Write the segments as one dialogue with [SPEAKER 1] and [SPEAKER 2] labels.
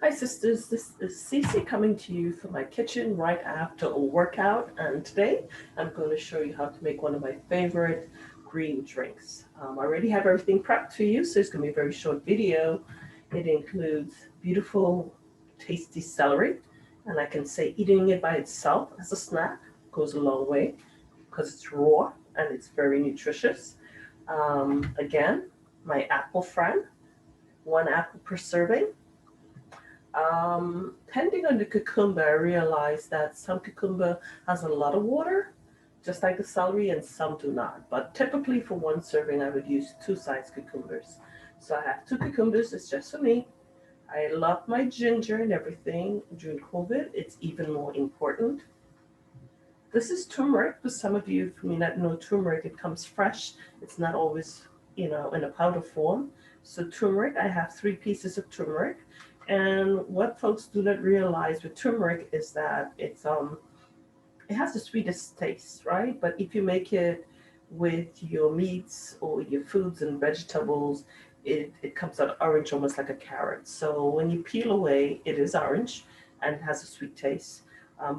[SPEAKER 1] Hi sisters, this is Cece coming to you from my kitchen right after a workout, and today I'm going to show you how to make one of my favorite green drinks. I already have everything prepped for you, so it's going to be a very short video. It includes beautiful, tasty celery, and I can say eating it by itself as a snack goes a long way because it's raw and it's very nutritious. Again, my apple friend, one apple per serving. Depending on the cucumber, I realized that some cucumber has a lot of water, just like the celery, and some do not. But typically for one serving, I would use two sized cucumbers. So I have two cucumbers, it's just for me. I love my ginger and everything. During COVID, it's even more important. This is turmeric. For some of you who may not know turmeric, it comes fresh. It's not always, in a powder form. So turmeric, I have 3 pieces of turmeric. And what folks do not realize with turmeric is that it has the sweetest taste, right? But if you make it with your meats or your foods and vegetables, it comes out orange, almost like a carrot. So when you peel away, it is orange and it has a sweet taste,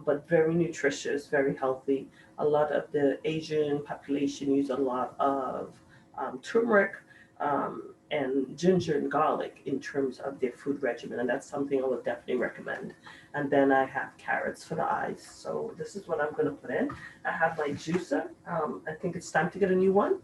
[SPEAKER 1] but very nutritious, very healthy. A lot of the Asian population use a lot of turmeric and ginger and garlic in terms of their food regimen, and that's something I would definitely recommend. And then I have carrots for the eyes. So this is what I'm going to put in. I have my juicer. I think it's time to get a new one,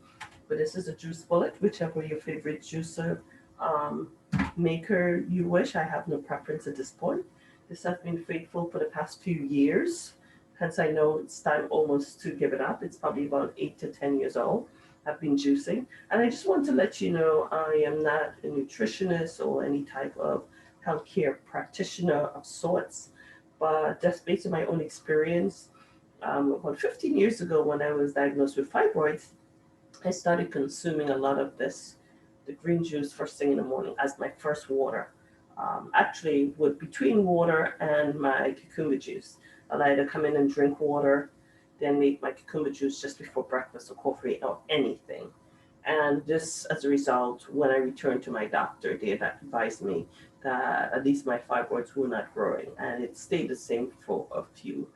[SPEAKER 1] but this is a juice bullet, whichever your favorite juicer um, maker you wish. I have no preference at this point. This has been faithful for the past few years. Hence, I know it's time almost to give it up. It's probably about 8 to 10 years old. I've been juicing. And I just want to let you know I am not a nutritionist or any type of healthcare practitioner of sorts, but just based on my own experience, about 15 years ago when I was diagnosed with fibroids, I started consuming a lot of the green juice first thing in the morning as my first water. Actually, with between water and my cucumber juice, I'll either come in and drink water, then make my cucumber juice just before breakfast or coffee or anything. And just as a result, when I returned to my doctor, they had advised me that at least my fibroids were not growing, and it stayed the same for a few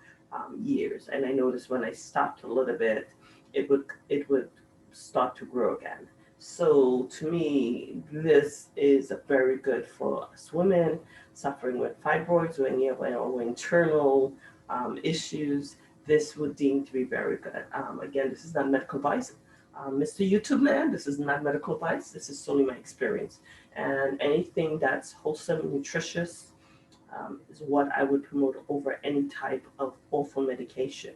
[SPEAKER 1] years. And I noticed when I stopped a little bit, it would start to grow again. So to me, this is very good for us women suffering with fibroids or any of our internal issues. This would deem to be very good. Again, this is not medical advice. Mr. YouTube man, this is not medical advice. This is solely my experience. And anything that's wholesome, nutritious, is what I would promote over any type of awful medication.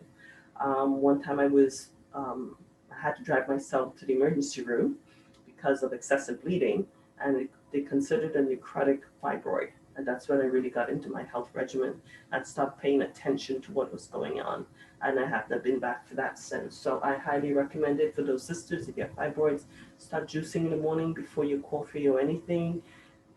[SPEAKER 1] One time I had to drive myself to the emergency room because of excessive bleeding, and they considered a necrotic fibroid. And that's when I really got into my health regimen and stopped paying attention to what was going on. And I have not been back for that since. So I highly recommend it for those sisters. If you have fibroids, start juicing in the morning before your coffee or anything.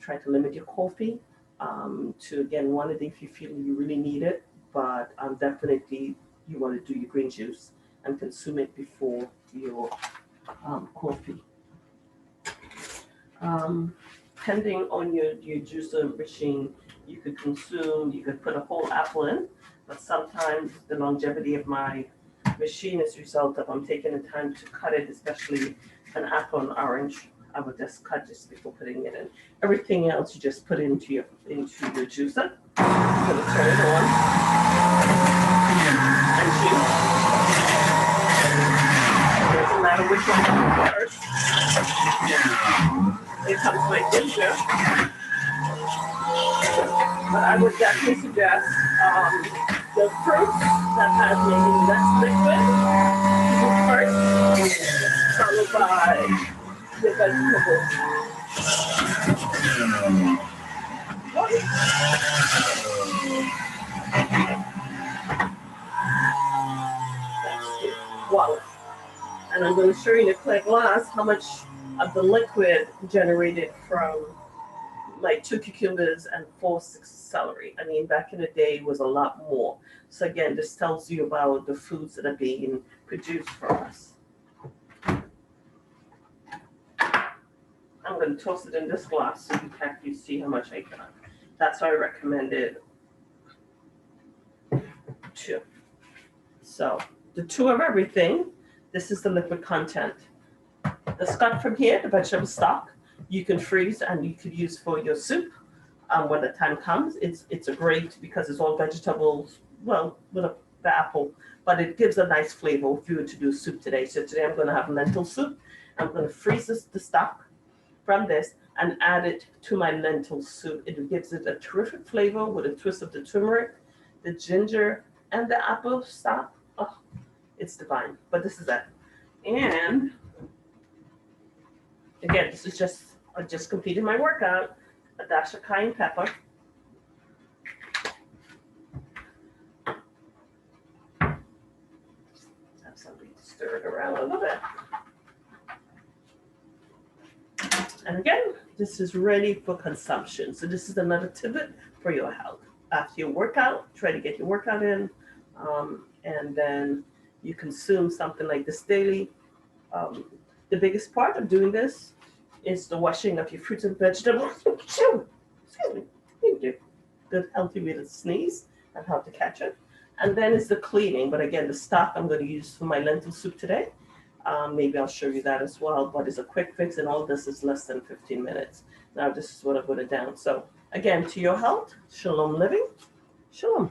[SPEAKER 1] Try to limit your coffee to, again, one of the if you feel you really need it, but definitely you want to do your green juice and consume it before your coffee. Depending on your juicer machine, you could put a whole apple in, but sometimes the longevity of my machine is a result of I'm taking the time to cut it, especially an apple and orange. I would just cut just before putting it in. Everything else you just put into your juicer. I'm gonna turn it on and juice. It doesn't matter which one comes first. Here comes my ginger. But I would definitely suggest the fruits that has maybe less liquid first, followed by the vegetables. That's it. Voila. And I'm going to show you in a clear glass how much of the liquid generated from like 2 cucumbers and 4 sticks of celery. I mean, back in the day, it was a lot more. So again, this tells you about the foods that are being produced for us. I'm going to toss it in this glass so you see how much I got. That's why I recommended 2. So the 2 of everything. This is the liquid content. The stock from here, the vegetable stock, you can freeze and you could use for your soup when the time comes. It's a great because it's all vegetables, well, with the apple, but it gives a nice flavor if you were to do soup today. So today I'm going to have lentil soup. I'm going to freeze the stock from this and add it to my lentil soup. It gives it a terrific flavor with a twist of the turmeric, the ginger, and the apple stock. Oh, it's divine. But this is it. And again, this is I just completed my workout. A dash of cayenne pepper. Have somebody stir it around a little bit. And again, this is ready for consumption. So this is another tidbit for your health. After your workout, try to get your workout in, and then you consume something like this daily. The biggest part of doing this is the washing of your fruits and vegetables. Excuse me. Thank you. Good healthy way to sneeze and how to catch it. And then it's the cleaning. But again, the stock I'm going to use for my lentil soup today. Maybe I'll show you that as well. But it's a quick fix, and all this is less than 15 minutes. Now this is what I put it down. So again, to your health, Shalom living. Shalom.